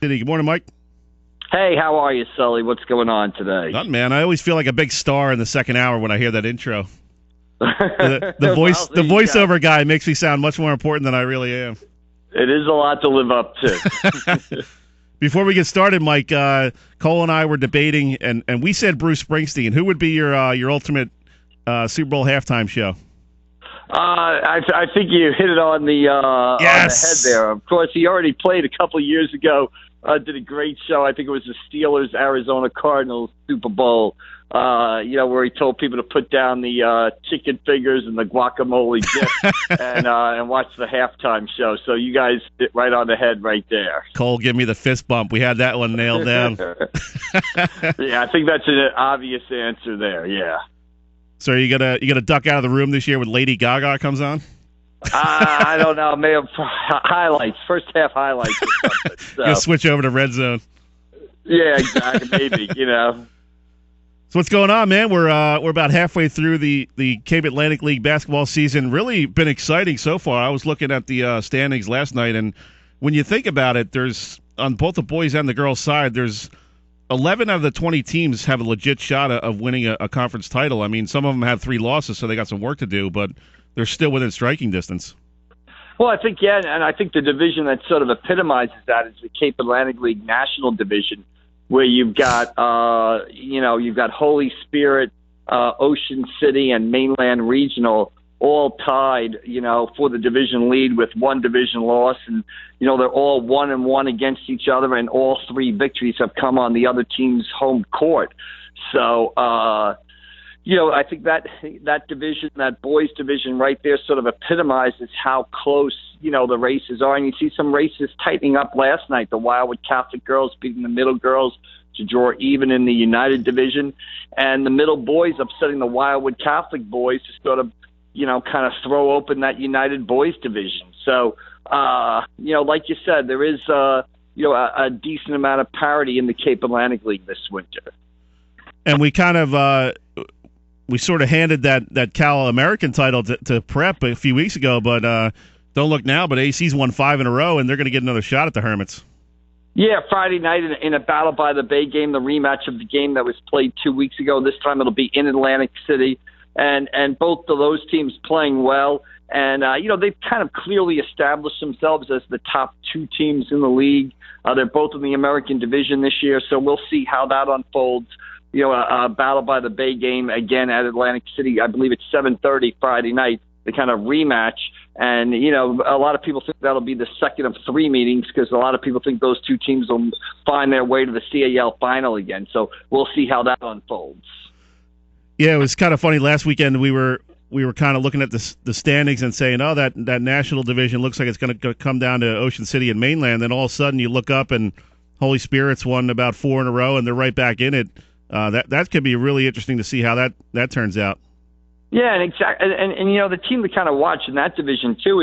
Good morning, Mike. Hey, how are you, Sully? What's going on today? Nothing, man. I always feel like a big star in the second hour when I hear that intro. The voiceover guy makes me sound much more important than I really am. It is a lot to live up to. Before we get started, Mike, Cole and I were debating, and we said Bruce Springsteen. Who would be your ultimate Super Bowl halftime show? I think you hit it on the head there. Of course, he already played a couple of years ago. Did a great show. I think it was the Steelers-Arizona Cardinals Super Bowl, where he told people to put down the chicken fingers and the guacamole dip and watch the halftime show. So you guys hit right on the head right there. Cole, give me the fist bump. We had that one nailed down. Yeah, I think that's an obvious answer there, yeah. So are you gonna duck out of the room this year when Lady Gaga comes on? I don't know. Maybe highlights, first half highlights or something. So. You'll switch over to Red Zone. Yeah, exactly. Maybe, So what's going on, man? We're about halfway through the Cape Atlantic League basketball season. Really been exciting so far. I was looking at the standings last night, and when you think about it, there's on both the boys and the girls side, there's 11 out of the 20 teams have a legit shot of winning a conference title. I mean, some of them have 3 losses, so they got some work to do, but they're still within striking distance. Well, I think, yeah, and I think the division that sort of epitomizes that is the Cape Atlantic League National Division, where you've got, you've got Holy Spirit, Ocean City, and Mainland Regional all tied, for the division lead with 1 division loss. And, they're all 1-1 against each other, and all 3 victories have come on the other team's home court. So, I think that division, that boys division right there sort of epitomizes how close, the races are. And you see some races tightening up last night. The Wildwood Catholic girls beating the Middle girls to draw even in the United division. And the Middle boys upsetting the Wildwood Catholic boys to sort of, kind of throw open that United boys division. So, like you said, there is, a decent amount of parity in the Cape Atlantic League this winter. And we kind of we sort of handed that Cal American title to Prep a few weeks ago, but don't look now, but AC's won 5 in a row, and they're going to get another shot at the Hermits. Yeah, Friday night in a Battle by the Bay game, the rematch of the game that was played 2 weeks ago. This time it'll be in Atlantic City, and both of those teams playing well. And, they've kind of clearly established themselves as the top 2 teams in the league. They're both in the American division this year, so we'll see how that unfolds. A Battle by the Bay game again at Atlantic City. I believe it's 7:30 Friday night, the kind of rematch. And, a lot of people think that'll be the second of 3 meetings because a lot of people think those 2 teams will find their way to the CAL final again. So we'll see how that unfolds. Yeah, it was kind of funny. Last weekend we were kind of looking at the standings and saying, oh, that national division looks like it's going to come down to Ocean City and Mainland. Then all of a sudden you look up and Holy Spirit's won about 4 in a row and they're right back in it. That could be really interesting to see how that turns out. Yeah, and exactly, and the team to kind of watch in that division too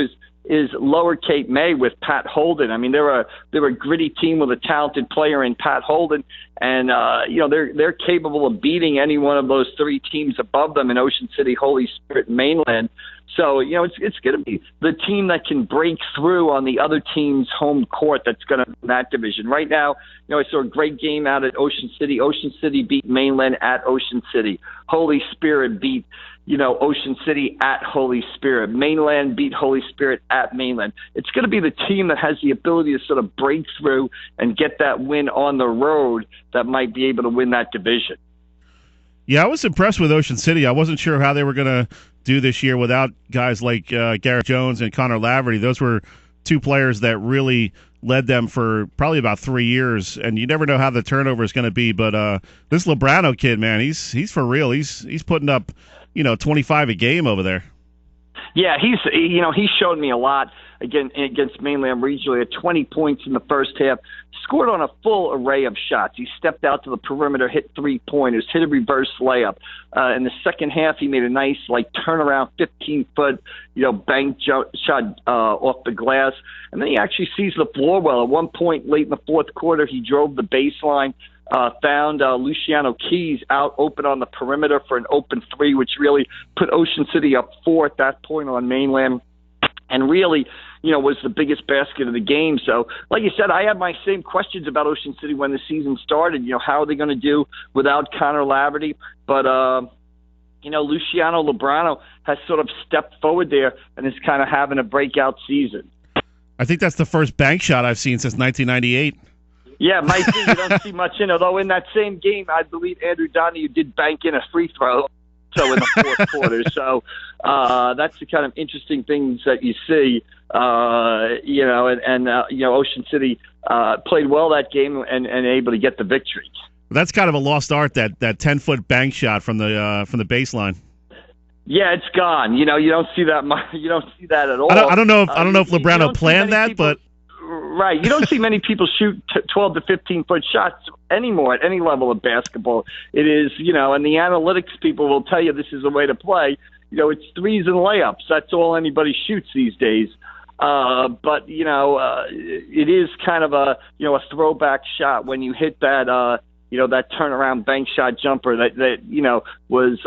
is Lower Cape May with Pat Holden. I mean, they're a gritty team with a talented player in Pat Holden, and they're capable of beating any one of those 3 teams above them in Ocean City, Holy Spirit, and Mainland. So, it's going to be the team that can break through on the other team's home court that's going to win that division. Right now, I saw a great game out at Ocean City. Ocean City beat Mainland at Ocean City. Holy Spirit beat, Ocean City at Holy Spirit. Mainland beat Holy Spirit at Mainland. It's going to be the team that has the ability to sort of break through and get that win on the road that might be able to win that division. Yeah, I was impressed with Ocean City. I wasn't sure how they were going to do this year without guys like Garrett Jones and Connor Laverty. Those were 2 players that really led them for probably about 3 years, and you never know how the turnover is going to be. But this Lebrano kid, man, he's for real. He's putting up 25 a game over there. Yeah, he's shown me a lot against Mainland regionally. At 20 points in the first half, scored on a full array of shots. He stepped out to the perimeter, hit 3-pointers, hit a reverse layup. In the second half, he made a nice turnaround 15-foot bank shot off the glass, and then he actually sees the floor well. At one point late in the fourth quarter, he drove the baseline. Found Luciano Keys out open on the perimeter for an open 3, which really put Ocean City up 4 at that point on Mainland. And really, was the biggest basket of the game. So, like you said, I had my same questions about Ocean City when the season started. How are they going to do without Connor Laverty? But, Luciano Lebrano has sort of stepped forward there and is kind of having a breakout season. I think that's the first bank shot I've seen since 1998. Yeah, might be. You don't see much in it. Although in that same game, I believe Andrew Donahue did bank in a free throw in the fourth quarter. So that's the kind of interesting things that you see. Ocean City played well that game and able to get the victory. That's kind of a lost art, that 10-foot bank shot from the baseline. Yeah, it's gone. You don't see that. You don't see that at all. I don't know if Lebrano planned that, but right, you don't see many people shoot 12 to 15-foot shots anymore at any level of basketball. It is, and the analytics people will tell you this is a way to play. It's threes and layups. That's all anybody shoots these days. But it is kind of a throwback shot when you hit that that turnaround bank shot jumper that was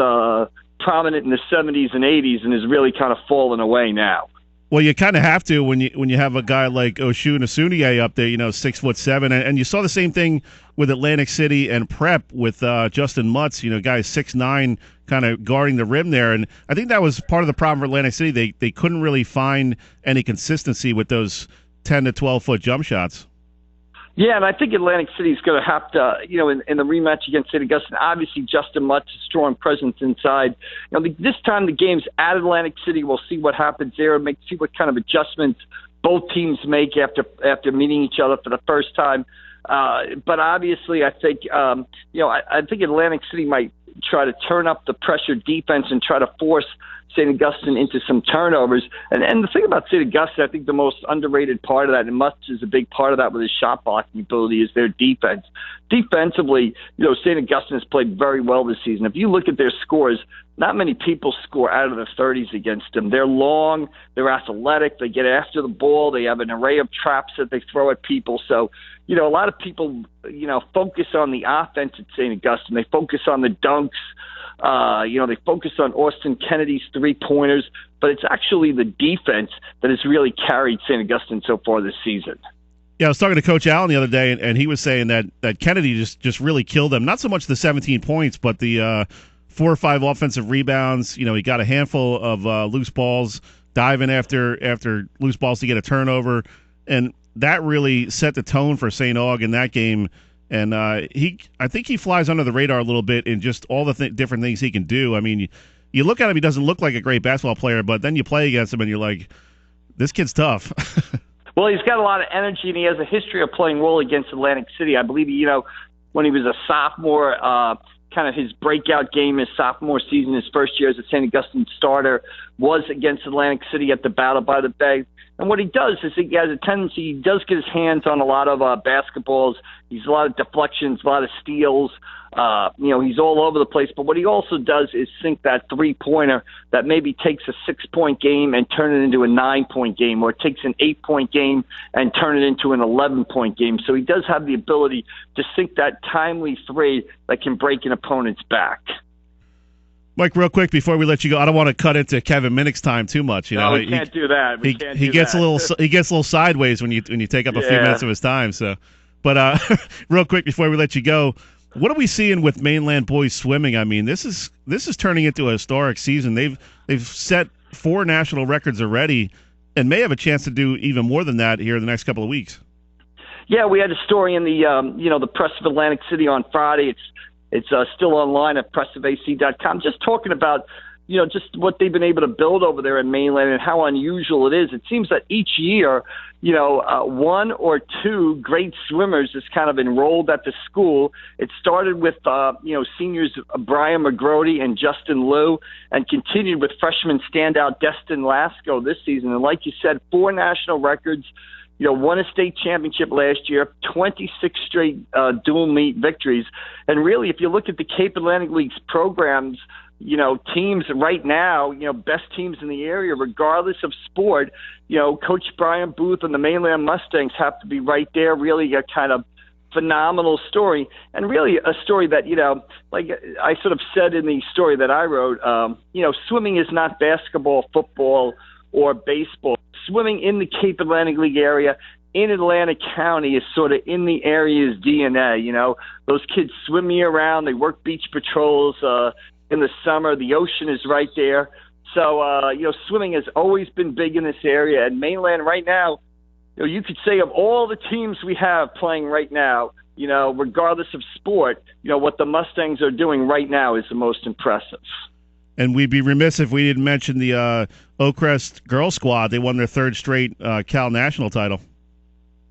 prominent in the 70s and 80s and is really kind of fallen away now. Well, you kind of have to when you have a guy like Oshun Asuniye up there, 6'7", and you saw the same thing with Atlantic City and Prep with Justin Mutz, guys 6'9", kind of guarding the rim there, and I think that was part of the problem for Atlantic City. They couldn't really find any consistency with those 10 to 12-foot jump shots. Yeah, and I think Atlantic City is going to have to, in the rematch against St. Augustine, obviously Justin Mutz, a strong presence inside. This time the game's at Atlantic City. We'll see what happens there, see what kind of adjustments both teams make after meeting each other for the first time. But obviously, I think, I think Atlantic City might try to turn up the pressure defense and try to force St. Augustine into some turnovers. And the thing about St. Augustine, I think the most underrated part of that, and Mutz is a big part of that with his shot blocking ability, is their defense. Defensively, St. Augustine has played very well this season. If you look at their scores, not many people score out of the 30s against them. They're long, they're athletic, they get after the ball, they have an array of traps that they throw at people. So, a lot of people, focus on the offense at St. Augustine. They focus on the dunks. They focus on Austin Kennedy's three-pointers, but it's actually the defense that has really carried St. Augustine so far this season. Yeah, I was talking to Coach Allen the other day, and he was saying that Kennedy just really killed them. Not so much the 17 points, but the 4 or 5 offensive rebounds. He got a handful of loose balls, diving after loose balls to get a turnover, and that really set the tone for St. Aug in that game. And I think he flies under the radar a little bit in just all the different things he can do. I mean, you look at him, he doesn't look like a great basketball player, but then you play against him and you're like, this kid's tough. Well, he's got a lot of energy, and he has a history of playing well against Atlantic City. I believe, when he was a sophomore, kind of his breakout game his sophomore season, his first year as a St. Augustine starter, was against Atlantic City at the Battle by the Bay. And what he does is he has a tendency, he does get his hands on a lot of basketballs. He's a lot of deflections, a lot of steals. He's all over the place. But what he also does is sink that three-pointer that maybe takes a 6-point game and turn it into a 9-point game, or takes an 8-point game and turn it into an 11-point game. So he does have the ability to sink that timely three that can break an opponent's back. Mike, real quick before we let you go, I don't want to cut into Kevin Minnick's time too much. No, we can't do that. He gets a little sideways when you take up a few minutes of his time. So, but real quick before we let you go, what are we seeing with Mainland boys swimming? I mean, this is turning into a historic season. They've set 4 national records already, and may have a chance to do even more than that here in the next couple of weeks. Yeah, we had a story in the the Press of Atlantic City on Friday. It's still online at pressofac.com, just talking about, just what they've been able to build over there in Mainland and how unusual it is. It seems that each year, 1 or 2 great swimmers is kind of enrolled at the school. It started with, seniors Brian McGarry and Justin Liu, and continued with freshman standout Destin Lasco this season. And like you said, 4 national records. Won a state championship last year, 26 straight dual meet victories. And really, if you look at the Cape Atlantic League's programs, teams right now, best teams in the area, regardless of sport, Coach Brian Booth and the Mainland Mustangs have to be right there. Really a kind of phenomenal story, and really a story that, like I sort of said in the story that I wrote, swimming is not basketball, football, or baseball. swimming in the Cape Atlantic League area in Atlantic County is sort of in the area's DNA. You know, those kids swim year round. They work beach patrols in the summer. The ocean is right there. So, you know, swimming has always been big in this area. And Mainland right now, you know, you could say of all the teams we have playing right now, you know, regardless of sport, you know, what the Mustangs are doing right now is the most impressive. And we'd be remiss if we didn't mention the Oakcrest girls squad. They won their third straight Cal National title.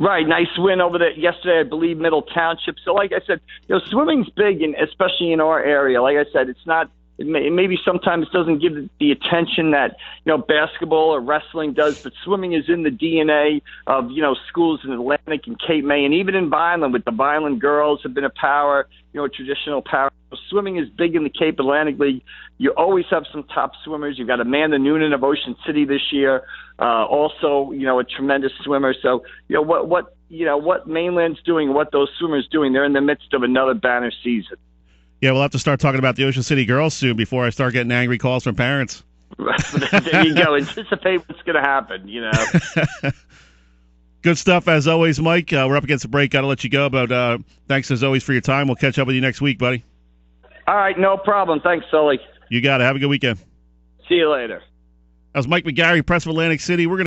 Right, nice win over there yesterday, I believe, Middle Township. So, like I said, you know, swimming's big, and especially in our area. Like I said, it's not. It maybe sometimes doesn't give the attention that, you know, basketball or wrestling does, but swimming is in the DNA of, you know, schools in Atlantic and Cape May, and even in Vineland with the Vineland girls have been a power, you know, a traditional power. Swimming is big in the Cape Atlantic League. You always have some top swimmers. You've got Amanda Noonan of Ocean City this year, also, you know, a tremendous swimmer. So, you know, what Mainland's doing, what those swimmers doing, they're in the midst of another banner season. Yeah, we'll have to start talking about the Ocean City girls soon before I start getting angry calls from parents. There you go. Anticipate what's going to happen, you know. Good stuff, as always, Mike. We're up against the break. Got to let you go, but thanks, as always, for your time. We'll catch up with you next week, buddy. All right, no problem. Thanks, Sully. You got it. Have a good weekend. See you later. That was Mike McGarry, Press of Atlantic City. We're going